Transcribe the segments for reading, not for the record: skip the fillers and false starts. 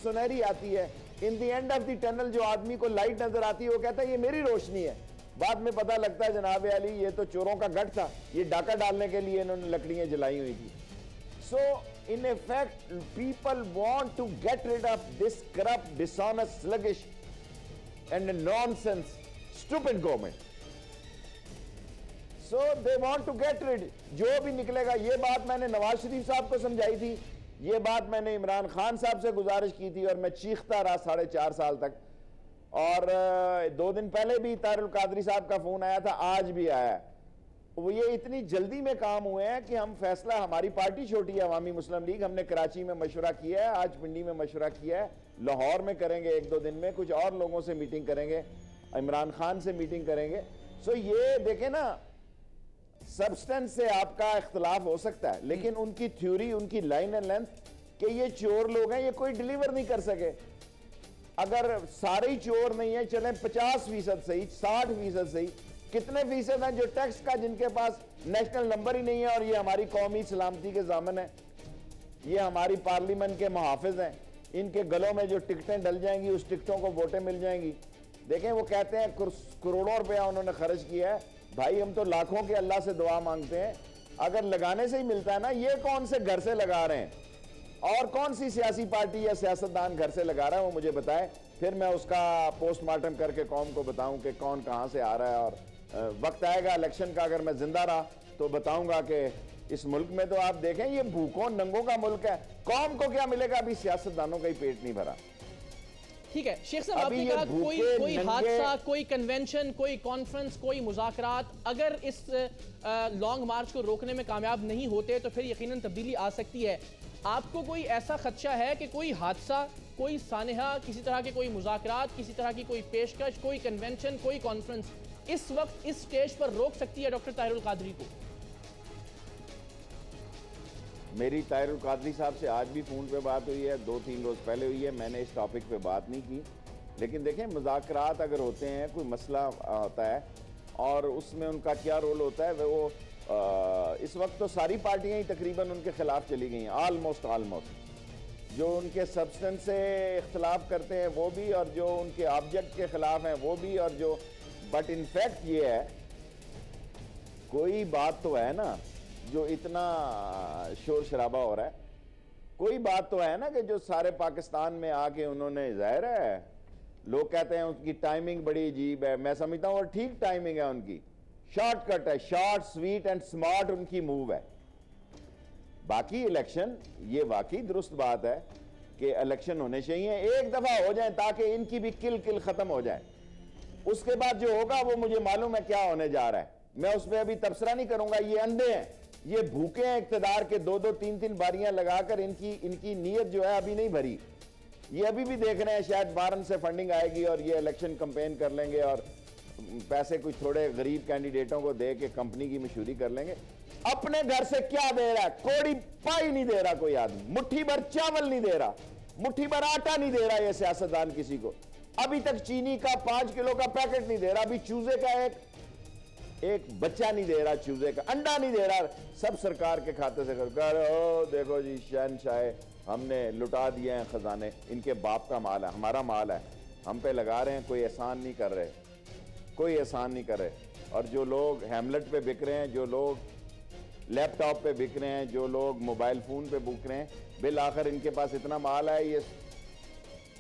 सुनहरी आती है, in the end of the tunnel जो आदमी को लाइट नजर आती है वो कहता है ये मेरी रोशनी है। बाद में पता लगता है जनाब अली ये तो चोरों का गढ़ था, ये डाका डालने के लिए इन्होंने लकड़ियां जलाई हुई थी। So in effect people want to get rid of this corrupt, dishonest, sluggish and nonsense stupid government. So they want to get rid. जो भी निकलेगा, ये बात मैंने नवाज शरीफ साहब को समझाई थी, ये बात मैंने इमरान खान साहब से गुजारिश की थी और मैं चीखता रहा 4.5 साल तक। और 2 दिन पहले भी ताहिरुल कादरी साहब का फोन आया था, आज भी आया। वो ये इतनी जल्दी में काम हुए हैं कि हम फैसला, हमारी पार्टी छोटी है अवामी मुस्लिम लीग, हमने कराची में मशवरा किया है, आज पिंडी में मशवरा किया है, लाहौर में करेंगे 1-2 दिन में, कुछ और लोगों से मीटिंग करेंगे, इमरान खान से मीटिंग करेंगे। सो ये देखें ना, सब्सटेंस से आपका इख्तलाफ हो सकता है, लेकिन उनकी थ्योरी, उनकी लाइन एंड लेंथ कि ये चोर लोग हैं, ये कोई डिलीवर नहीं कर सके। अगर सारे ही चोर नहीं है, चलें 50% सही, 60% सही, कितने फीसद हैं जो टैक्स का, जिनके पास नेशनल नंबर ही नहीं है और ये हमारी कौमी सलामती के ज़ामन है, ये हमारी पार्लियामेंट के मुहाफिज हैं, इनके गलों में जो टिकटें डल जाएंगी उस टिकटों को वोटें मिल जाएंगी। देखें वो कहते हैं करोड़ों रुपया उन्होंने खर्च किया है, भाई हम तो लाखों के अल्लाह से दुआ मांगते हैं, अगर लगाने से ही मिलता है ना, ये कौन से घर से लगा रहे हैं और कौन सी सियासी पार्टी या सियासतदान घर से लगा रहा है वो मुझे बताए, फिर मैं उसका पोस्टमार्टम करके कौम को बताऊं कि कौन कहां से आ रहा है। और वक्त आएगा इलेक्शन का, अगर मैं जिंदा रहा तो बताऊंगा कि इस मुल्क में तो आप देखें ये भूखों नंगों का मुल्क है, कौम को क्या मिलेगा, अभी सियासतदानों का ही पेट नहीं भरा। ठीक है शेख साहब, आपने कहा कोई हादसा, कोई कन्वेंशन, कोई कॉन्फ्रेंस, कोई मुज़ाकरात अगर इस लॉन्ग मार्च को रोकने में कामयाब नहीं होते तो फिर यकीनन तब्दीली आ सकती है। आपको कोई ऐसा खदशा है कि कोई हादसा, कोई सानहा, किसी तरह के कोई मुज़ाकरात, किसी तरह की कोई पेशकश, कोई कन्वेंशन, कोई कॉन्फ्रेंस इस वक्त इस स्टेज पर रोक सकती है डॉक्टर ताहिरुल कादरी को? मेरी ताहिरुल कादरी साहब से आज भी फ़ोन पे बात हुई है, 2-3 रोज़ पहले हुई है, मैंने इस टॉपिक पे बात नहीं की। लेकिन देखें मुज़ाकरात अगर होते हैं, कोई मसला होता है और उसमें उनका क्या रोल होता है, वो इस वक्त तो सारी पार्टियां ही तकरीबन उनके खिलाफ चली गई हैं, ऑलमोस्ट। जो उनके सब्सटेंस से इख्तलाफ करते हैं वो भी, और जो उनके ऑब्जेक्ट के खिलाफ हैं वो भी, और जो बट इनफैक्ट ये है, कोई बात तो है ना जो इतना शोर शराबा हो रहा है, कोई बात तो है ना कि जो सारे पाकिस्तान में आके उन्होंने, जाहिर है लोग कहते हैं उनकी टाइमिंग बड़ी अजीब है, मैं समझता हूँ और ठीक टाइमिंग है उनकी, शॉर्टकट है, शॉर्ट स्वीट एंड स्मार्ट उनकी मूव है। बाकी इलेक्शन, ये वाकई दुरुस्त बात है कि इलेक्शन होने चाहिए, एक दफा हो जाए ताकि इनकी भी किल खत्म हो जाए। उसके बाद जो होगा वो मुझे मालूम है क्या होने जा रहा है, मैं उस पर अभी तबसरा नहीं करूंगा। ये अंधे हैं, ये भूखे हैं इख्तिदार के, 2-2, 3-3 बारियां लगाकर इनकी नीयत जो है अभी नहीं भरी। ये अभी भी देख रहे हैं शायद बारन से फंडिंग आएगी और ये इलेक्शन कैंपेन कर लेंगे और पैसे कुछ थोड़े गरीब कैंडिडेटों को दे के कंपनी की मशहूरी कर लेंगे। अपने घर से क्या दे रहा है? कोड़ी पाई नहीं दे रहा कोई आदमी, मुट्ठी भर चावल नहीं दे रहा, मुट्ठी भर आटा नहीं दे रहा ये सियासतदान किसी को, अभी तक चीनी का 5 किलो का पैकेट नहीं दे रहा, अभी चूजे का एक बच्चा नहीं दे रहा, चूजे का अंडा नहीं दे रहा, सब सरकार के खाते से कर ओ देखो जी शहनशाह हमने लुटा दिए हैं खजाने, इनके बाप का माल है, हमारा माल है, हम पे लगा रहे हैं, कोई एहसान नहीं कर रहे, कोई एहसान नहीं कर रहे। और जो लोग हैमलेट पे बिक रहे हैं, जो लोग लैपटॉप पे बिक रहे हैं, जो लोग मोबाइल फोन पे बिक रहे हैं, बिल आखिर इनके पास इतना माल है ये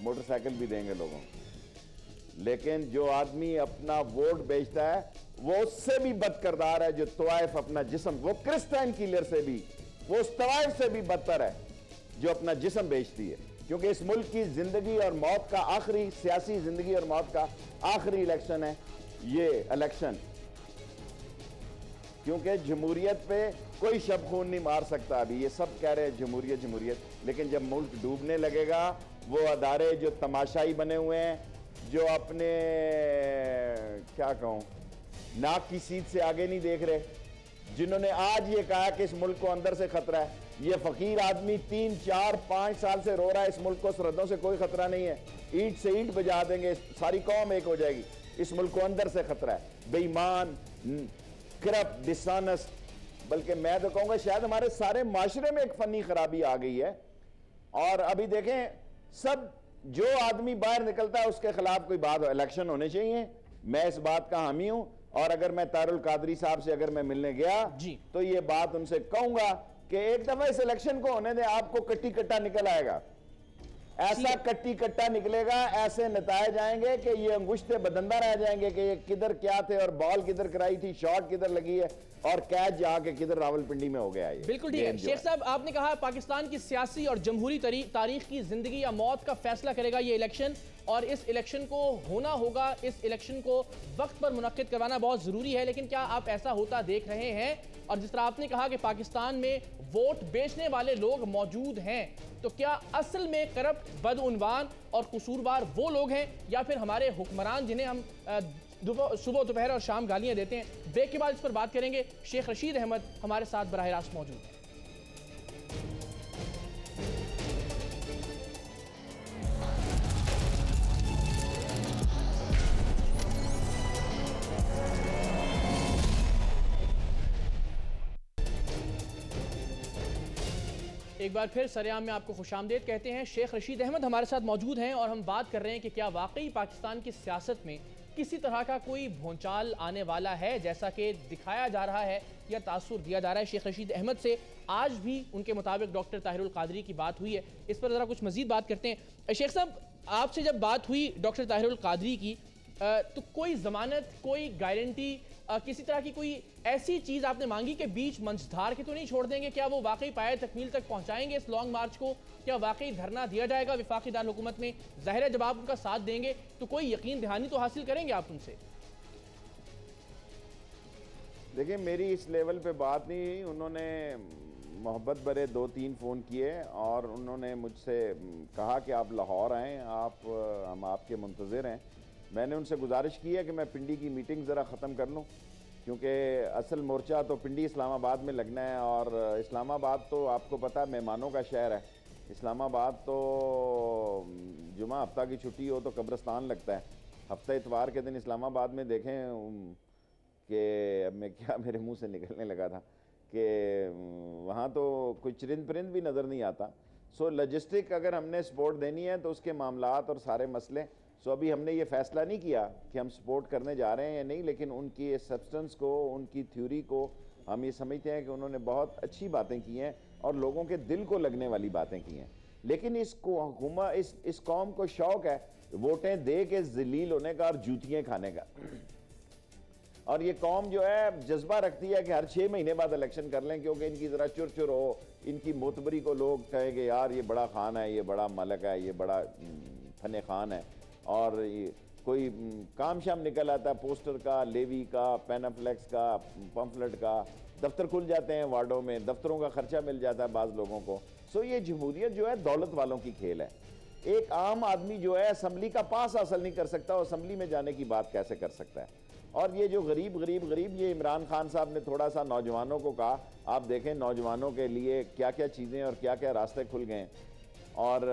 मोटरसाइकिल भी देंगे लोगों को। लेकिन जो आदमी अपना वोट बेचता है वो उससे भी बदकिरदार है जो तवाइफ अपना जिस्म, वो क्रिस्टाइन किलर से भी, वो उस तवाइफ से भी बदतर है जो अपना जिस्म बेचती है। क्योंकि इस मुल्क की जिंदगी और मौत का आखिरी, सियासी जिंदगी और मौत का आखिरी इलेक्शन है ये इलेक्शन। क्योंकि जमहूरियत पे कोई शब खून नहीं मार सकता। अभी ये सब कह रहे हैं जमहूरियत जमहूरियत, लेकिन जब मुल्क डूबने लगेगा, वो अदारे जो तमाशाई बने हुए हैं, जो अपने क्या कहूं नाक की सीध से आगे नहीं देख रहे, जिन्होंने आज ये कहा कि इस मुल्क को अंदर से खतरा है, ये फकीर आदमी 3, 4, 5 साल से रो रहा है इस मुल्क को सरहदों से कोई खतरा नहीं है, ईंट से ईंट बजा देंगे, सारी कौम एक हो जाएगी, इस मुल्क को अंदर से खतरा है। बेईमान, करप्ट, डिसऑनेस्ट, बल्कि मैं तो कहूंगा शायद हमारे सारे माशरे में एक फनी खराबी आ गई है। और अभी देखें सब जो आदमी बाहर निकलता है उसके खिलाफ कोई बात, इलेक्शन होने चाहिए, मैं इस बात का हामी हूं। और अगर मैं तारुल कादरी साहब से अगर मैं मिलने गया तो ये बात उनसे कहूंगा कि एक दफा इस इलेक्शन को होने दें, आपको कट्टी कट्टा निकल आएगा, ऐसा कट्टी कट्टा निकलेगा, ऐसे नताए जाएंगे कि ये अंगुश्ते बदंदा रह जाएंगे कि ये किधर क्या थे और बॉल किधर कराई थी, शॉट किधर लगी है और कैच जाके किधर रावलपिंडी में हो गया है। बिल्कुल ठीक है शेख साहब, आपने कहा पाकिस्तान की सियासी और जमहूरी तारीख की जिंदगी या मौत का फैसला करेगा ये इलेक्शन, और इस इलेक्शन को होना होगा, इस इलेक्शन को वक्त पर मुनक्किद करवाना बहुत जरूरी है। लेकिन क्या आप ऐसा होता देख रहे हैं? और जिस तरह आपने कहा कि पाकिस्तान में वोट बेचने वाले लोग मौजूद हैं, तो क्या असल में करप्ट, बदउनवान और कसूरवार वो लोग हैं या फिर हमारे हुक्मरान जिन्हें हम सुबह दोपहर और शाम गालियां देते हैं? ब्रेक के बाद इस पर बात करेंगे। शेख रशीद अहमद हमारे साथ बराह रास्त मौजूद हैं। एक बार फिर सरेआम में आपको खुशामदीद कहते हैं। शेख रशीद अहमद हमारे साथ मौजूद हैं और हम बात कर रहे हैं कि क्या वाकई पाकिस्तान की सियासत में किसी तरह का कोई भूचाल आने वाला है जैसा कि दिखाया जा रहा है या तासुर दिया जा रहा है। शेख रशीद अहमद से आज भी उनके मुताबिक डॉक्टर ताहिरुल कादरी की बात हुई है, इस पर ज़रा कुछ मजीद बात करते हैं। शेख साहब, आपसे जब बात हुई डॉक्टर ताहिरुल कादरी की, तो कोई ज़मानत, कोई गारंटी, किसी तरह की कोई ऐसी चीज़ आपने मांगी कि बीच मंझधार के तो नहीं छोड़ देंगे? क्या वो वाकई पाए तकमील तक पहुंचाएंगे इस लॉन्ग मार्च को? क्या वाकई धरना दिया जाएगा विफाकी दार हुकूमत में? जाहिर है जब आप उनका साथ देंगे तो कोई यकीन दहानी तो हासिल करेंगे आप उनसे। देखिए, मेरी इस लेवल पे बात नहीं हुई। उन्होंने मोहब्बत भरे 2-3 फ़ोन किए और उन्होंने मुझसे कहा कि आप लाहौर आएँ, हम आपके मुंतज़िर हैं। मैंने उनसे गुजारिश की है कि मैं पिंडी की मीटिंग ज़रा ख़त्म कर लूँ, क्योंकि असल मोर्चा तो पिंडी इस्लामाबाद में लगना है और इस्लामाबाद तो आपको पता है मेहमानों का शहर है। इस्लामाबाद तो जुमा हफ्ता की छुट्टी हो तो कब्रिस्तान लगता है। हफ्ता इतवार के दिन इस्लामाबाद में देखें कि अब मैं क्या मेरे मुंह से निकलने लगा था कि वहाँ तो कोई चरिंद परिंद भी नज़र नहीं आता। सो लॉजिस्टिक अगर हमने सपोर्ट देनी है तो उसके मामलात और सारे मसले, सो अभी हमने ये फ़ैसला नहीं किया कि हम सपोर्ट करने जा रहे हैं या नहीं, लेकिन उनकी सब्सटेंस को, उनकी थ्योरी को हम ये समझते हैं कि उन्होंने बहुत अच्छी बातें की हैं और लोगों के दिल को लगने वाली बातें की हैं। लेकिन इस कौम को शौक़ है वोटें दे के जलील होने का और जूतियाँ खाने का। और ये कौम जो है जज्बा रखती है कि हर 6 महीने बाद इलेक्शन कर लें, क्योंकि इनकी ज़रा चुर चुर हो, इनकी मोतबरी को लोग कहेंगे यार ये बड़ा खान है, ये बड़ा मलक है, ये बड़ा फने खान है। और कोई काम शाम निकल आता है, पोस्टर का, लेवी का, पेनाफ्लेक्स का, पम्फलेट का, दफ्तर खुल जाते हैं वार्डों में, दफ्तरों का खर्चा मिल जाता है बाज़ लोगों को। सो ये जमहूरियत जो है दौलत वालों की खेल है। एक आम आदमी जो है असम्बली का पास हासिल नहीं कर सकता, और असम्बली में जाने की बात कैसे कर सकता है? और ये जो गरीब ये इमरान खान साहब ने थोड़ा सा नौजवानों को कहा, आप देखें नौजवानों के लिए क्या क्या चीज़ें और क्या क्या रास्ते खुल गए। और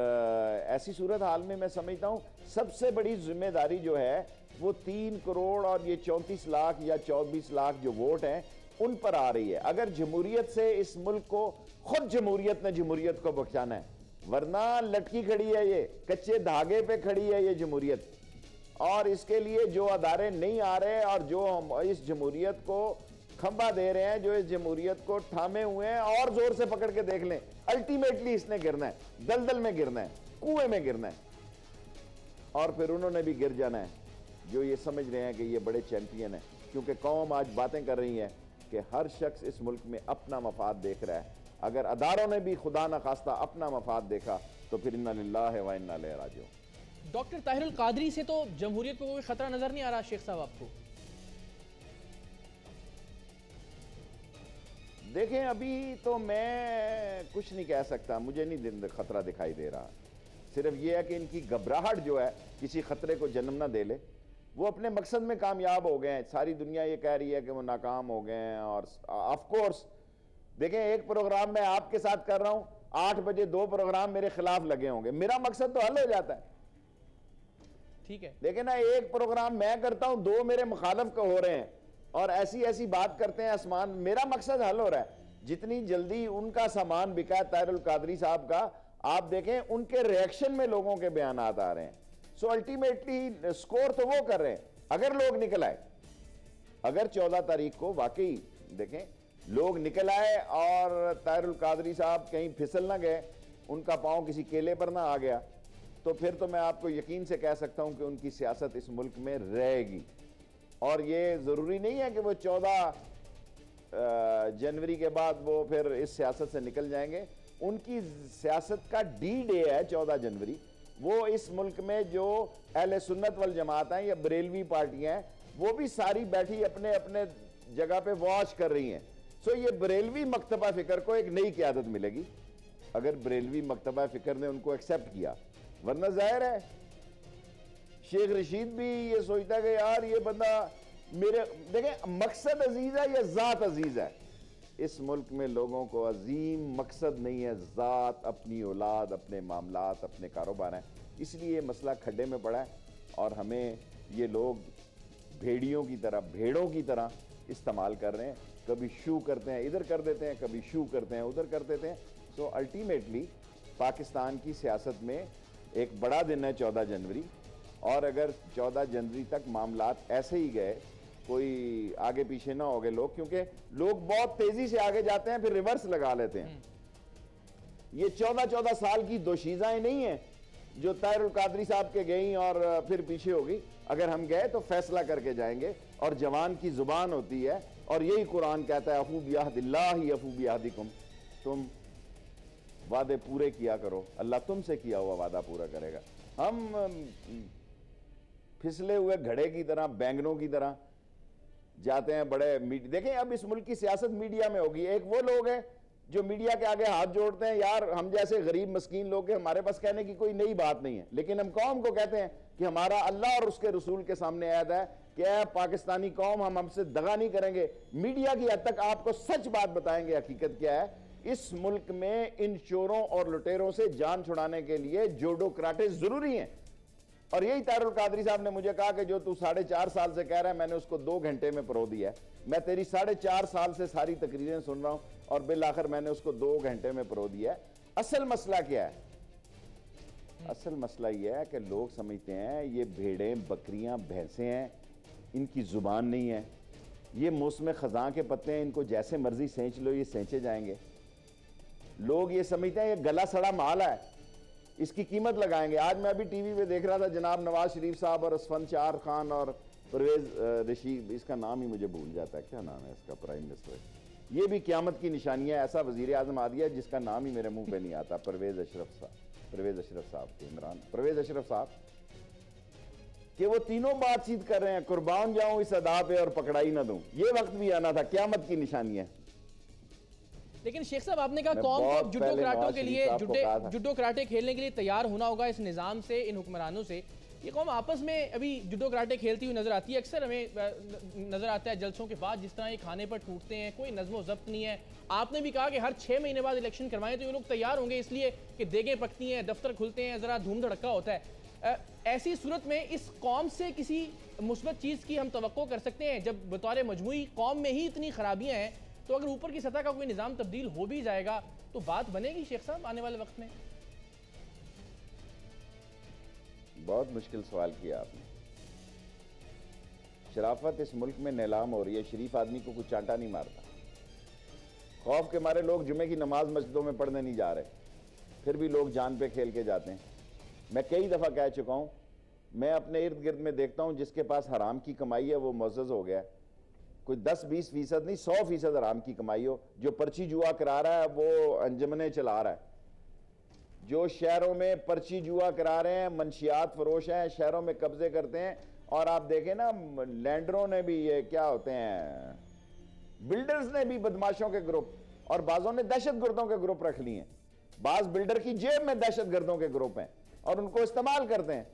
ऐसी सूरत हाल में मैं समझता हूँ सबसे बड़ी जिम्मेदारी जो है वो 3 करोड़ और ये 34 लाख या 24 लाख जो वोट हैं उन पर आ रही है। अगर जमहूरियत से इस मुल्क को, खुद जमहूरियत ने जमहूरियत को बचाना है, वरना लटकी खड़ी है, ये कच्चे धागे पे खड़ी है ये जमहूरियत। और इसके लिए जो अदारे नहीं आ रहे और जो हम इस जमहूरियत को खंबा दे रहे हैं, जो इस जमहूरियत को थामे हुए हैं, और जोर से पकड़ के देख लें, अल्टीमेटली इसने गिरना है, दलदल में गिरना है, कुएं में गिरना है, और फिर उन्होंने भी गिर जाना है जो ये समझ रहे हैं कि ये बड़े चैंपियन हैं। क्योंकि कौम आज बातें कर रही है कि हर शख्स इस मुल्क में अपना मफाद देख रहा है। अगर अदारों ने भी खुदा न खास्ता अपना मफाद देखा तो फिर इन्ना लिल्लाहि व इन्ना इलैहि राजिऊन। डॉक्टर ताहिरुल कादरी से तो जमहूरियत को कोई खतरा नजर नहीं आ रहा शेख साहब आपको? देखें, अभी तो मैं कुछ नहीं कह सकता, मुझे नहीं खतरा दिखाई दे रहा। सिर्फ ये है कि इनकी घबराहट जो है किसी खतरे को जन्म ना दे ले। वो अपने मकसद में कामयाब हो गए हैं, सारी दुनिया ये कह रही है कि वो नाकाम हो गए हैं। और ऑफ कोर्स देखें, एक प्रोग्राम मैं आपके साथ कर रहा हूं, 8 बजे 2 प्रोग्राम मेरे खिलाफ लगे होंगे, मेरा मकसद तो हल हो जाता है, ठीक है। लेकिन ना एक प्रोग्राम मैं करता हूं, 2 मेरे मुखालिफ को हो रहे हैं और ऐसी ऐसी बात करते हैं आसमान, मेरा मकसद हल हो रहा है। जितनी जल्दी उनका सामान बिका है ताहिरुल कादरी साहब का, आप देखें उनके रिएक्शन में लोगों के बयान आ रहे हैं। सो अल्टीमेटली स्कोर तो वो कर रहे हैं। अगर लोग निकल आए, अगर 14 तारीख को वाकई देखें लोग निकल आए और ताहिरुल कादरी साहब कहीं फिसल ना गए, उनका पांव किसी केले पर ना आ गया, तो फिर तो मैं आपको यकीन से कह सकता हूं कि उनकी सियासत इस मुल्क में रहेगी। और ये ज़रूरी नहीं है कि वो 14 जनवरी के बाद वो फिर इस सियासत से निकल जाएंगे। उनकी सियासत का डी डे है 14 जनवरी। वो इस मुल्क में जो अहले सुन्नत वल जमात हैं या बरेलवी पार्टियां हैं, वो भी सारी बैठी अपने अपने जगह पे वॉच कर रही हैं। सो ये बरेलवी मकतबा फिक्र को एक नई क़यादत मिलेगी अगर बरेलवी मकतबा फिक्र ने उनको एक्सेप्ट किया। वरना जाहिर है शेख रशीद भी ये सोचता है कि यार ये बंदा मेरे, देखें मकसद अजीज है या ज़ात अजीज है। इस मुल्क में लोगों को अजीम मकसद नहीं है, ज़ात, अपनी औलाद, अपने मामलात, अपने कारोबार हैं। इसलिए मसला खड्डे में पड़ा है और हमें ये लोग भेड़ियों की तरह, भेड़ों की तरह इस्तेमाल कर रहे हैं। कभी शू करते हैं इधर कर देते हैं, कभी शू करते हैं उधर कर देते हैं। सो अल्टीमेटली पाकिस्तान की सियासत में एक बड़ा दिन है 14 जनवरी। और अगर 14 जनवरी तक मामलात ऐसे ही गए, कोई आगे पीछे ना हो गए लोग, क्योंकि लोग बहुत तेजी से आगे जाते हैं फिर रिवर्स लगा लेते हैं। ये 14 साल की दोशीज़ाएं नहीं है जो ताहिरुल कादरी साहब के गई और फिर पीछे होगी। अगर हम गए तो फैसला करके जाएंगे और जवान की जुबान होती है और यही कुरान कहता है अफू बियाहदिल्लाहि अफू बियाहदिकुम, तुम वादे पूरे किया करो, अल्लाह तुमसे किया हुआ वादा पूरा करेगा। हम फिसले हुए घड़े की तरह, बैंगनों की तरह जाते हैं बड़े देखें अब इस मुल्क की सियासत मीडिया में होगी। एक वो लोग हैं जो मीडिया के आगे हाथ जोड़ते हैं, यार हम जैसे गरीब मस्कीन लोग हैं, हमारे पास कहने की कोई नई बात नहीं है, लेकिन हम कौम को कहते हैं कि हमारा अल्लाह और उसके रसूल के सामने ऐद है कि ऐ पाकिस्तानी कौम, हम हमसे दगा नहीं करेंगे। मीडिया की हद तक आपको सच बात बताएंगे हकीकत क्या है। इस मुल्क में इन चोरों और लुटेरों से जान छुड़ाने के लिए जोडोक्राटे जरूरी हैं। और यही ताहिरुल कादरी साहब ने मुझे कहा कि जो तू 4.5 साल से कह रहा है, मैंने उसको 2 घंटे में परो दिया है। मैं तेरी 4.5 साल से सारी तकरीरें सुन रहा हूं और बिल आखिर मैंने उसको 2 घंटे में परो दिया है। असल मसला क्या है? असल मसला यह है कि लोग समझते हैं ये भेड़ें, बकरियां, भैंसें हैं, इनकी जुबान नहीं है। ये मौसम खज़ां के पत्ते हैं, इनको जैसे मर्जी सेंच लो, ये सेंचे जाएंगे। लोग ये समझते हैं ये गला सड़ा माल है, इसकी कीमत लगाएंगे। आज मैं अभी टीवी पे देख रहा था, जनाब नवाज शरीफ साहब और असफंचार खान और परवेज रशीद, इसका नाम ही मुझे भूल जाता है, क्या नाम है इसका, प्राइम मिनिस्टर, ये भी क़यामत की निशानियां। ऐसा वजीर आजम आ दिया जिसका नाम ही मेरे मुंह पे नहीं आता, परवेज अशरफ साहब के, इमरान परवेज अशरफ साहब, कि वो तीनों बातचीत कर रहे हैं, कुर्बान जाऊं इस अदा पे और पकड़ाई ना दूं। ये वक्त भी आना था, क़यामत की निशानियां। लेकिन शेख साहब आपने कहा कौम को जुडो कराटों के लिए, जुडो कराटे खेलने के लिए तैयार होना होगा इस निज़ाम से, इन हुक्मरानों से। ये कौम आपस में अभी जुडो कराटे खेलती हुई नजर आती है। अक्सर हमें नजर आता है जलसों के बाद जिस तरह ये खाने पर टूटते हैं, कोई नज़्म ज़ब्त नहीं है। आपने भी कहा कि हर 6 महीने बाद इलेक्शन करवाएं तो ये लोग तैयार होंगे, इसलिए कि देगें पकती हैं, दफ्तर खुलते हैं, ज़रा धूम धड़का होता है। ऐसी सूरत में इस कौम से किसी मुस्बत चीज़ की हम तवक्को कर सकते हैं? जब बतौर मजमूई कौम में ही इतनी खराबियाँ हैं, तो अगर ऊपर की सतह का कोई निज़ाम तब्दील हो भी जाएगा तो बात बनेगी शेख साहब आने वाले वक्त में? बहुत मुश्किल सवाल किया आपने। शराफत इस मुल्क में नीलाम हो रही है, शरीफ आदमी को कुछ चांटा नहीं मारता। खौफ के मारे लोग जुमे की नमाज मस्जिदों में पढ़ने नहीं जा रहे, फिर भी लोग जान पे खेल के जाते हैं। मैं कई दफ़ा कह चुका हूँ, मैं अपने इर्द गिर्द में देखता हूँ जिसके पास हराम की कमाई है वो मुअज़्ज़ज़ हो गया। कोई 10-20% नहीं, 100% हराम की कमाई हो। जो पर्ची जुआ करा रहा है वो अंजमने चला रहा है। जो शहरों में पर्ची जुआ करा रहे हैं, मंशियात फरोश हैं, शहरों में कब्जे करते हैं। और आप देखें ना, लैंडरों ने भी, ये क्या होते हैं, बिल्डर्स ने भी बदमाशों के ग्रुप, और बाजों ने दहशतगर्दों के ग्रुप रख लिए हैं। बाज बिल्डर की जेब में दहशतगर्दों के ग्रुप हैं और उनको इस्तेमाल करते हैं।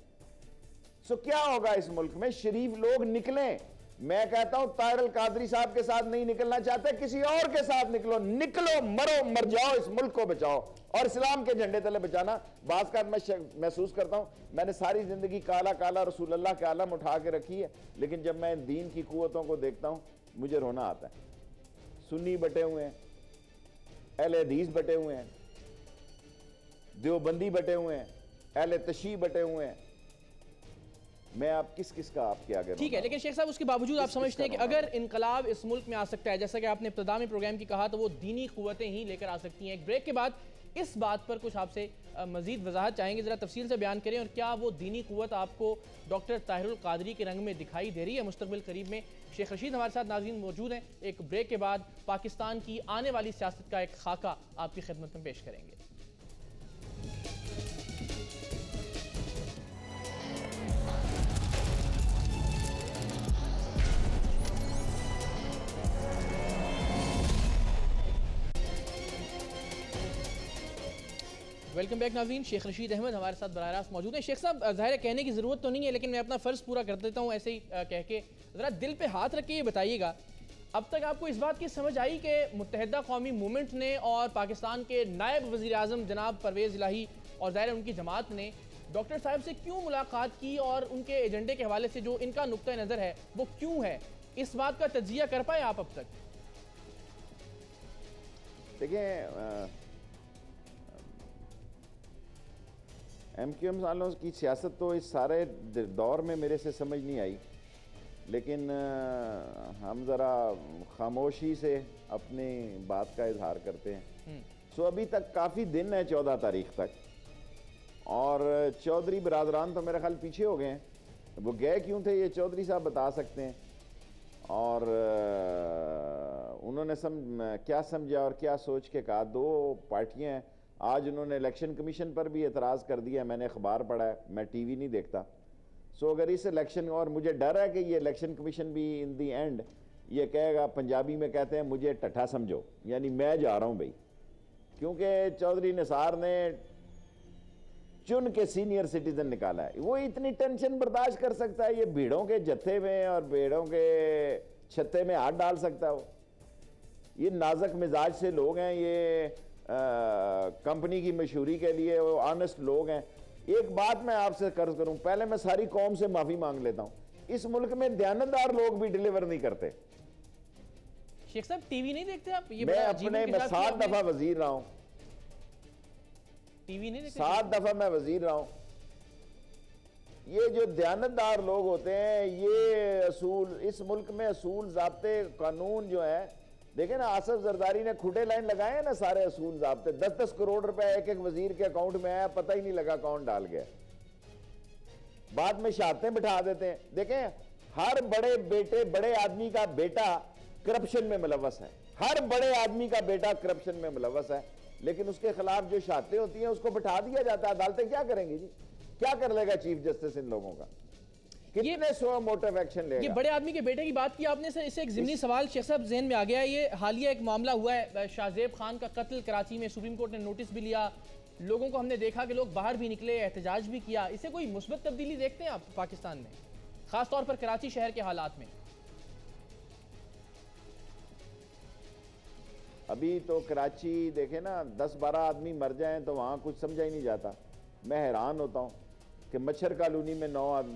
सो क्या होगा इस मुल्क में? शरीफ लोग निकलें। मैं कहता हूं ताहिरुल कादरी साहब के साथ नहीं निकलना चाहते, किसी और के साथ निकलो, निकलो, मरो, मर जाओ, इस मुल्क को बचाओ और इस्लाम के झंडे तले बचाना। बात का मैं महसूस करता हूं, मैंने सारी जिंदगी काला काला रसूल अल्लाह के आलम उठा के रखी है, लेकिन जब मैं दीन की कुव्वतों को देखता हूं मुझे रोना आता है। सुन्नी बटे हुए हैं, अहले हदीस बटे हुए हैं, देवबंदी बटे हुए हैं, अहले तशी बटे हुए हैं। मैं आप किस का आपके आगे ठीक है, लेकिन शेख साहब उसके बावजूद आप समझते हैं कि अगर इनकलाब इस मुल्क में आ सकता है, जैसा कि आपने इब्तिदा में प्रोग्राम की कहा, तो वो दीनी कुव्वतें ही लेकर आ सकती हैं। एक ब्रेक के बाद इस बात पर कुछ आपसे मजीद वजाहत चाहेंगे, ज़रा तफसील से बयान करें, और क्या वो दीनी कुव्वत आपको डॉक्टर ताहिरुल कादरी के रंग में दिखाई दे रही है मुस्तकबिल करीब में? शेख रशीद हमारे साथ नाज़रीन मौजूद हैं। एक ब्रेक के बाद पाकिस्तान की आने वाली सियासत का एक खाका आपकी खिदमत में पेश करेंगे। वेलकम बैक नाज़रीन, शेख रशीद अहमद हमारे साथ बराह रास्त मौजूद हैं। शेख साहब, ज़ाहिर है कहने की ज़रूरत तो नहीं है, लेकिन मैं अपना फ़र्ज़ पूरा कर देता हूँ ऐसे ही कह के। ज़रा दिल पे हाथ रख के ये बताइएगा, अब तक आपको इस बात की समझ आई कि मुत्तहिदा कौमी मूवमेंट ने और पाकिस्तान के नायब वज़ीर आज़म जनाब परवेज़ इलाही और ज़ाहिर उनकी जमात ने डॉक्टर साहब से क्यों मुलाकात की, और उनके एजेंडे के हवाले से जो इनका नुक्ता नज़र है वो क्यों है, इस बात का तज्जिया कर पाए आप अब तक? देखिए, MQM वालों की सियासत तो इस सारे दौर में मेरे से समझ नहीं आई, लेकिन हम ज़रा खामोशी से अपनी बात का इजहार करते हैं। सो अभी तक काफ़ी दिन है, 14 तारीख तक, और चौधरी बरादरान तो मेरे ख्याल पीछे हो गए हैं। वो गए क्यों थे ये चौधरी साहब बता सकते हैं, और उन्होंने क्या समझा और क्या सोच के कहा। दो पार्टियां हैं। आज उन्होंने इलेक्शन कमीशन पर भी एतराज़ कर दिया, मैंने अखबार पढ़ा है, मैं टीवी नहीं देखता। सो अगर इस इलेक्शन, और मुझे डर है कि ये इलेक्शन कमीशन भी इन दी एंड ये कहेगा, पंजाबी में कहते हैं मुझे टट्ठा समझो, यानी मैं जा रहा हूँ भाई, क्योंकि चौधरी निसार ने चुन के सीनियर सिटीजन निकाला है। वो इतनी टेंशन बर्दाश्त कर सकता है? ये भीड़ों के जत्थे में और भीड़ों के छत्ते में हाथ डाल सकता हो? ये नाजुक मिजाज से लोग हैं, ये कंपनी की मशहूरी के लिए वो ऑनेस्ट लोग हैं। एक बात मैं आपसे कर्ज करूं, पहले मैं सारी कौम से माफी मांग लेता हूं, इस मुल्क में दयानतदार लोग भी डिलीवर नहीं करते। शेख साहब, टीवी नहीं देखते आप? ये मैं 7 दफा वजीर रहा हूं, टीवी नहीं देखते? 7 दफा मैं वजीर रहा हूं। ये जो दयानतदार लोग होते हैं, ये असूल, इस मुल्क में असूल ज़ाब्ते कानून जो है, देखें ना, आसिफ जरदारी ने खुटे लाइन लगाए हैं ना, सारे असूल ज़ाब्ते। 10-10 करोड़ रुपए एक एक वजीर के अकाउंट में आया, पता ही नहीं लगा कौन डाल गया। बाद में शहादतें बिठा देते हैं। देखें, हर बड़े बेटे, बड़े आदमी का बेटा करप्शन में मुलव्वस है, हर बड़े आदमी का बेटा करप्शन में मुलव्वस है, लेकिन उसके खिलाफ जो शहादतें होती हैं उसको बिठा दिया जाता है। अदालतें क्या करेंगी जी? क्या कर लेगा चीफ जस्टिस इन लोगों का? कितने सो मोटिव एक्शन लेगा? ये बड़े आदमी के बेटे की बात की आपने सर, इससे एक ज़िमनी सवाल शेख साहब ज़हन में आ गया। ये हालिया एक मामला हुआ है, शाहजेब खान का कत्ल कराची में, सुप्रीम कोर्ट ने नोटिस भी लिया, लोगों को हमने देखा कि लोग बाहर भी निकले, एहतजाज भी किया। इसे कोई मुस्बत तब्दीली देखते हैं आप पाकिस्तान में, खासतौर पर कराची शहर के हालात में? अभी तो कराची देखे ना, 10-12 आदमी मर जाएं तो वहां कुछ समझा ही नहीं जाता। मैं हैरान होता हूं कि मच्छर कॉलोनी में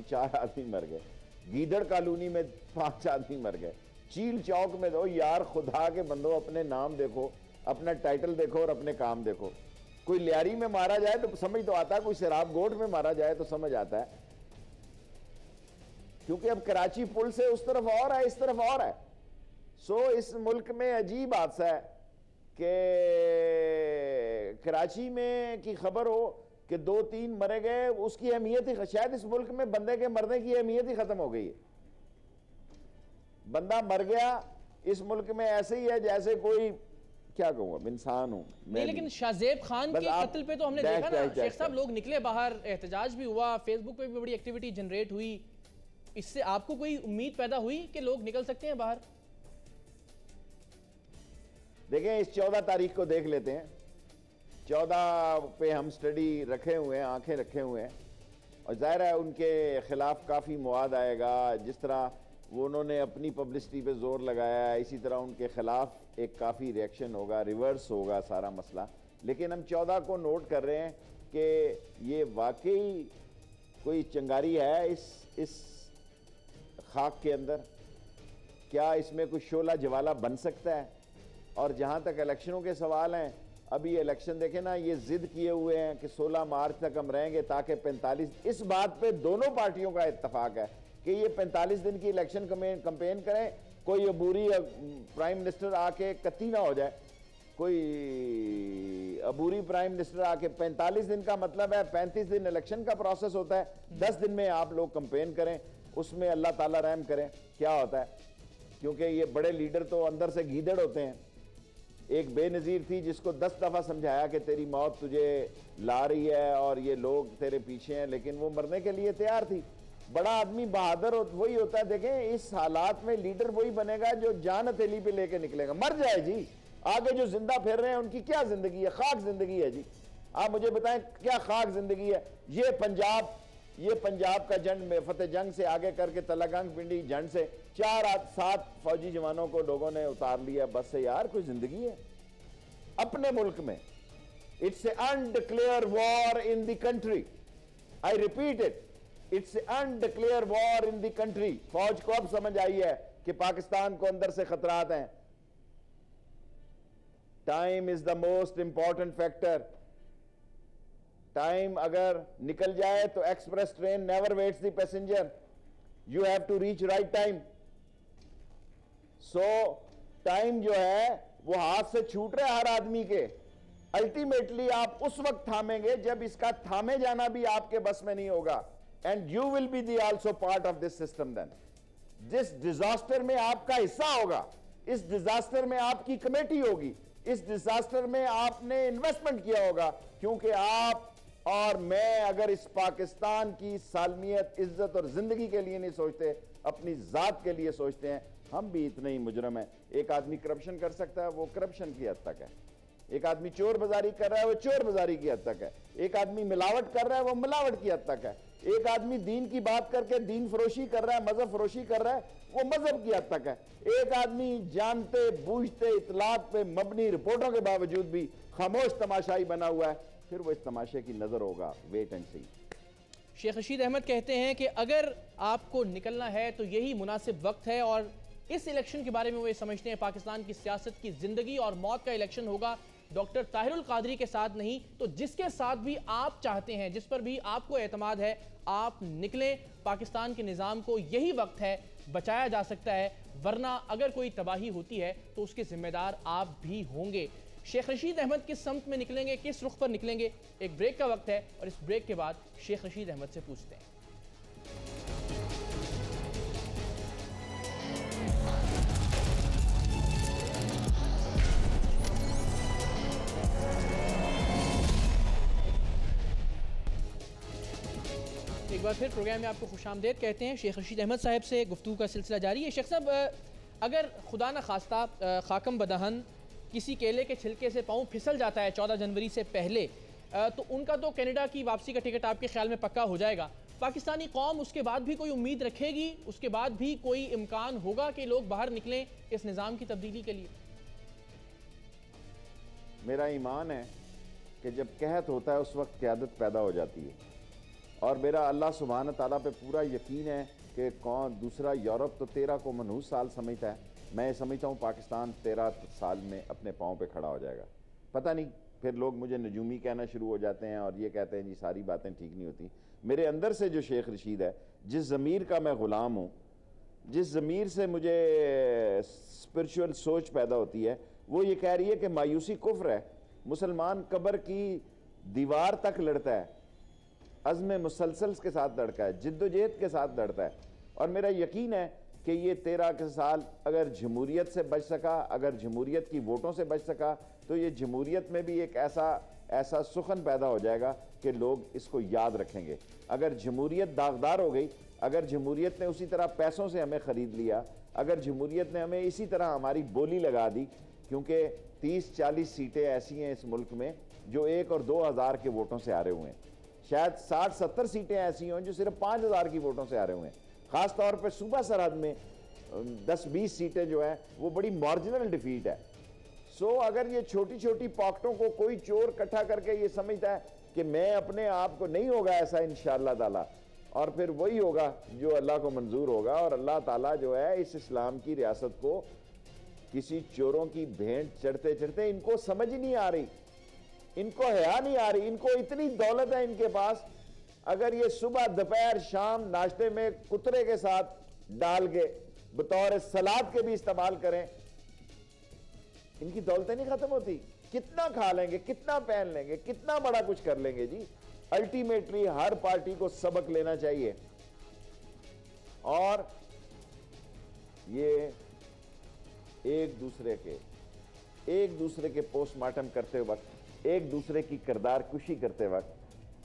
4 आदमी मर गए, गीदड़ कॉलोनी में 5 आदमी मर गए, चील चौक में दो। यार खुदा के बंदो, अपने नाम देखो, अपना टाइटल देखो और अपने काम देखो। कोई लियारी में मारा जाए तो समझ तो आता है, कोई शराब गोट में मारा जाए तो समझ आता है, क्योंकि अब कराची पुल से उस तरफ और है, इस तरफ और है। सो इस मुल्क में अजीब हादसा है कि कराची में की खबर हो कि 2-3 मरे गए, उसकी अहमियत ही, शायद इस मुल्क में बंदे के मरने की अहमियत ही खत्म हो गई है। बंदा मर गया इस मुल्क में ऐसे ही है जैसे कोई, क्या कहूँ, इंसान हूं मैं। लेकिन शाहजेब खान के कत्ल पे तो हमने देखा ना शेख साहब, लोग निकले बाहर, एहतजाज भी हुआ, फेसबुक पे भी बड़ी एक्टिविटी जनरेट हुई। इससे आपको कोई उम्मीद पैदा हुई कि लोग निकल सकते हैं बाहर? देखें, इस 14 तारीख को देख लेते हैं। 14 पे हम स्टडी रखे हुए हैं, आंखें रखे हुए हैं, और जाहिर है उनके खिलाफ काफ़ी मवाद आएगा। जिस तरह वो उन्होंने अपनी पब्लिसिटी पे जोर लगाया है, इसी तरह उनके खिलाफ एक काफ़ी रिएक्शन होगा, रिवर्स होगा सारा मसला। लेकिन हम 14 को नोट कर रहे हैं कि ये वाकई कोई चिंगारी है इस खाक के अंदर। क्या इसमें कुछ शोला ज्वाला बन सकता है? और जहाँ तक इलेक्शनों के सवाल हैं, अभी इलेक्शन देखे ना, ये जिद किए हुए हैं कि 16 मार्च तक हम रहेंगे ताकि 45, इस बात पे दोनों पार्टियों का इत्तेफाक है कि ये 45 दिन की इलेक्शन कंपेन करें, कोई अबूरी प्राइम मिनिस्टर आके 31 ना हो जाए, कोई अबूरी प्राइम मिनिस्टर आके 45 दिन का मतलब है 35 दिन इलेक्शन का प्रोसेस होता है, 10 दिन में आप लोग कंपेन करें, उसमें अल्लाह ताला रहम करें। क्या होता है, क्योंकि ये बड़े लीडर तो अंदर से गीदड़ होते हैं। एक बेनज़ीर थी जिसको 10 दफ़ा समझाया कि तेरी मौत तुझे ला रही है और ये लोग तेरे पीछे हैं, लेकिन वो मरने के लिए तैयार थी। बड़ा आदमी बहादुर वही होता है। देखें, इस हालात में लीडर वही बनेगा जो जान हथेली पे लेके निकलेगा। मर जाए जी, आगे जो जिंदा फिर रहे हैं उनकी क्या जिंदगी है, खाक जिंदगी है जी। आप मुझे बताएं क्या खाक जिंदगी है। ये पंजाब का जंग में फतेह जंग से आगे करके तलागंग पिंडी जंग से 4-7 फौजी जवानों को लोगों ने उतार लिया बस से। यार कोई जिंदगी है अपने मुल्क में? It's a undeclared war in the country. I repeat it, it's a undeclared war in the country. फौज को अब समझ आई है कि पाकिस्तान को अंदर से खतरात हैं। Time is the most important factor. Time अगर निकल जाए तो express train never waits the passenger, you have to reach right time. So time जो है वो हाथ से छूट रहा है हर आदमी के। अल्टीमेटली आप उस वक्त थामेंगे जब इसका थामे जाना भी आपके बस में नहीं होगा। And you will be the also part of this system then. जिस डिजास्टर में आपका हिस्सा होगा, इस डिजास्टर में आपकी कमेटी होगी, इस डिजास्टर में आपने इन्वेस्टमेंट किया होगा, क्योंकि आप और मैं अगर इस पाकिस्तान की सालमियत, इज्जत और जिंदगी के लिए नहीं सोचते, अपनी जात के लिए सोचते हैं, हम भी इतने ही मुजरम हैं। एक आदमी करप्शन कर सकता है, वो करप्शन की हद तक है। एक आदमी चोर बाजारी कर रहा है, वो चोर बाजारी की हद तक है। एक आदमी मिलावट कर रहा है, वो मिलावट की हद तक है। एक आदमी दीन की बात करके दीन फरोशी कर रहा है, मजहब फरोशी कर रहा है, वो मजहब की हद तक है। एक आदमी जानते बूझते इतलात पे मबनी रिपोर्टों के बावजूद भी खामोश तमाशाई बना हुआ है, फिर वो इस तमाशे की नजर होगा। वेट एंड सी। शेख रशीद अहमद कहते हैं कि अगर आपको निकलना है तो यही मुनासिब वक्त है, और इस इलेक्शन के बारे में वो ये समझते हैं पाकिस्तान की सियासत की जिंदगी और मौत का इलेक्शन होगा, डॉक्टर ताहिरुल कादरी के साथ नहीं तो जिसके साथ भी आप चाहते हैं, जिस पर भी आपको एतमाद है, आप निकलें। पाकिस्तान के निज़ाम को यही वक्त है, बचाया जा सकता है, वरना अगर कोई तबाही होती है तो उसके जिम्मेदार आप भी होंगे। शेख रशीद अहमद किस समत में निकलेंगे, किस रुख पर निकलेंगे, एक ब्रेक का वक्त है, और इस ब्रेक के बाद शेख रशीद अहमद से पूछते हैं। एक बार फिर प्रोग्राम में आपको खुशामदेद कहते हैं। शेख रशीद अहमद साहब से गुफ्तगू का सिलसिला जारी है। शेख साहब, अगर खुदा न खास्ता खाकम बदहन किसी केले के छिलके से पाँव फिसल जाता है 14 जनवरी से पहले, तो उनका तो कनाडा की वापसी का टिकट आपके ख्याल में पक्का हो जाएगा। पाकिस्तानी कौम उसके बाद भी कोई उम्मीद रखेगी, उसके बाद भी कोई इम्कान होगा कि लोग बाहर निकलें इस निज़ाम की तब्दीली के लिए? मेरा ईमान है कि जब कहत होता है उस वक्त क़यादत पैदा हो जाती है, और मेरा अल्लाह सुब्हान ताला पे पूरा यकीन है कि कौन दूसरा यूरोप तो 13 को मनहूस साल समझता है, मैं समझता हूँ पाकिस्तान 13 साल में अपने पाँव पे खड़ा हो जाएगा। पता नहीं, फिर लोग मुझे नजूमी कहना शुरू हो जाते हैं और ये कहते हैं जी सारी बातें ठीक नहीं होती। मेरे अंदर से जो शेख रशीद है, जिस ज़मीर का मैं ग़ुलाम हूँ, जिस ज़मीर से मुझे स्पिरिचुअल सोच पैदा होती है, वो ये कह रही है कि मायूसी कुफ्र है। मुसलमान कब्र की दीवार तक लड़ता है, अज़्म मुसलसल के साथ लड़ता है, जिद्दोजहद के साथ लड़ता है। और मेरा यकीन है कि ये 13 के साल अगर जमहूरियत से बच सका, अगर जमहूरियत की वोटों से बच सका, तो ये जमहूरियत में भी एक ऐसा सुखन पैदा हो जाएगा कि लोग इसको याद रखेंगे। अगर जमहूरियत दागदार हो गई, अगर जमहूरियत ने उसी तरह पैसों से हमें ख़रीद लिया, अगर जमहूरियत ने हमें इसी तरह हमारी बोली लगा दी, क्योंकि 30-40 सीटें ऐसी हैं इस मुल्क में जो 1 और 2 हज़ार के वोटों से आ रहे हुए हैं, शायद 60-70 सीटें ऐसी हों जो सिर्फ 5 हज़ार की वोटों से आ रहे हुए हैं। ख़ास तौर पर सूबा सरहद में 10-20 सीटें जो हैं वो बड़ी मार्जिनल डिफीट है। सो अगर ये छोटी छोटी पॉकेटों को कोई चोर इकट्ठा करके ये समझता है कि मैं अपने आप को, नहीं होगा ऐसा इंशाअल्लाह ताला, और फिर वही होगा जो अल्लाह को मंजूर होगा। और अल्लाह ताला जो है इस इस्लाम की रियासत को किसी चोरों की भेंट चढ़ते चढ़ते, इनको समझ ही नहीं आ रही इनको हया नहीं आ रही, इनको इतनी दौलत है इनके पास, अगर ये सुबह दोपहर शाम नाश्ते में कुतरे के साथ डाल के बतौर सलाद के भी इस्तेमाल करें, इनकी दौलतें नहीं खत्म होती। कितना खा लेंगे, कितना पहन लेंगे, कितना बड़ा कुछ कर लेंगे जी। अल्टीमेटली हर पार्टी को सबक लेना चाहिए और ये एक दूसरे के पोस्टमार्टम करते वक्त, एक दूसरे की किरदार कुशी करते वक्त,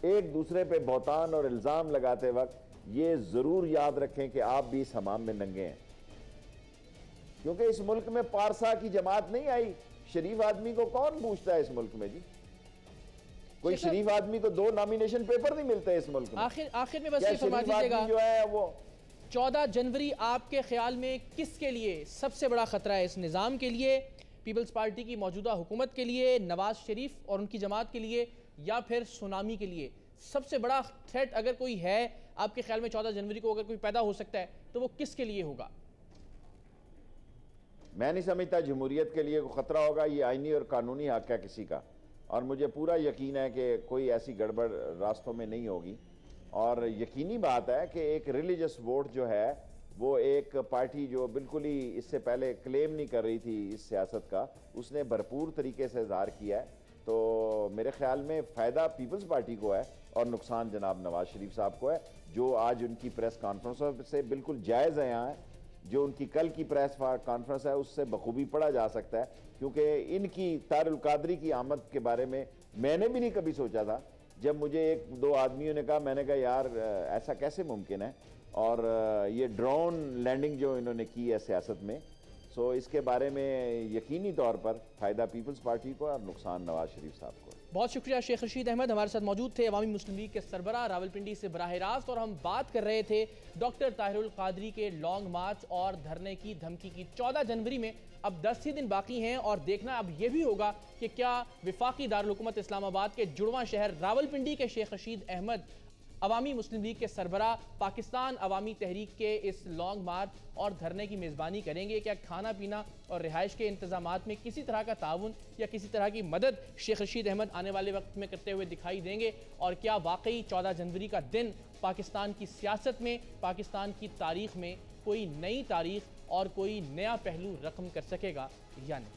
एक दूसरे पे बहतान और इल्जाम लगाते वक्त ये जरूर याद रखें कि आप भी इस हमाम में नंगे हैं, क्योंकि इस मुल्क में पारसा की जमात नहीं आई। शरीफ आदमी को कौन पूछता है इस मुल्क में जी? कोई शरीफ आदमी को 2 नॉमिनेशन पेपर नहीं मिलते इस मुल्क में। आखिर में बस ये फरमा दीजिएगा, जो है वो 14 जनवरी आपके ख्याल में किसके लिए सबसे बड़ा खतरा है? इस निज़ाम के लिए, पीपल्स पार्टी की मौजूदा हुकूमत के लिए, नवाज शरीफ और उनकी जमात के लिए, या फिर सुनामी के लिए? सबसे बड़ा थ्रेट अगर कोई है आपके ख्याल में 14 जनवरी को अगर कोई पैदा हो सकता है तो वो किसके लिए होगा? मैं नहीं समझता जमहूरियत के लिए कोई खतरा होगा। ये आईनी और कानूनी हक है किसी का, और मुझे पूरा यकीन है कि कोई ऐसी गड़बड़ रास्तों में नहीं होगी। और यकीनी बात है कि एक रिलीजियस वोट जो है वो एक पार्टी जो बिल्कुल ही इससे पहले क्लेम नहीं कर रही थी इस सियासत का, उसने भरपूर तरीके से इजहार किया है। तो मेरे ख्याल में फ़ायदा पीपल्स पार्टी को है और नुकसान जनाब नवाज शरीफ साहब को है, जो आज उनकी प्रेस कॉन्फ्रेंस से बिल्कुल जायज़ है। यहाँ जो उनकी कल की प्रेस कॉन्फ्रेंस है उससे बखूबी पढ़ा जा सकता है, क्योंकि इनकी तारुल कादरी की आमद के बारे में मैंने भी नहीं कभी सोचा था। जब मुझे 1-2 आदमियों ने कहा, मैंने कहा यार ऐसा कैसे मुमकिन है, और ये ड्रोन लैंडिंग जो इन्होंने की है सियासत में, सो इसके बारे में यकीनी तौर पर फ़ायदा पीपल्स पार्टी को और नुकसान नवाज शरीफ साहब को। बहुत शुक्रिया। शेख रशीद अहमद हमारे साथ मौजूद थे, अवामी मुस्लिम लीग के सरबराह रावलपिंडी से बराह रास्त, और हम बात कर रहे थे डॉक्टर ताहिरुल कादरी के लॉन्ग मार्च और धरने की धमकी की। 14 जनवरी में अब 10 ही दिन बाकी हैं, और देखना अब यह भी होगा कि क्या विफाकी दारुल हुकूमत इस्लामाबाद के जुड़वां शहर रावलपिंडी के शेख रशीद अहमद अवामी मुस्लिम लीग के सरबराह पाकिस्तान अवामी तहरीक के इस लॉन्ग मार्च और धरने की मेज़बानी करेंगे? क्या खाना पीना और रिहाइश के इंतजामात में किसी तरह का ताउन या किसी तरह की मदद शेख रशीद अहमद आने वाले वक्त में करते हुए दिखाई देंगे? और क्या वाकई 14 जनवरी का दिन पाकिस्तान की सियासत में, पाकिस्तान की तारीख में कोई नई तारीख और कोई नया पहलू रकम कर सकेगा या नहीं?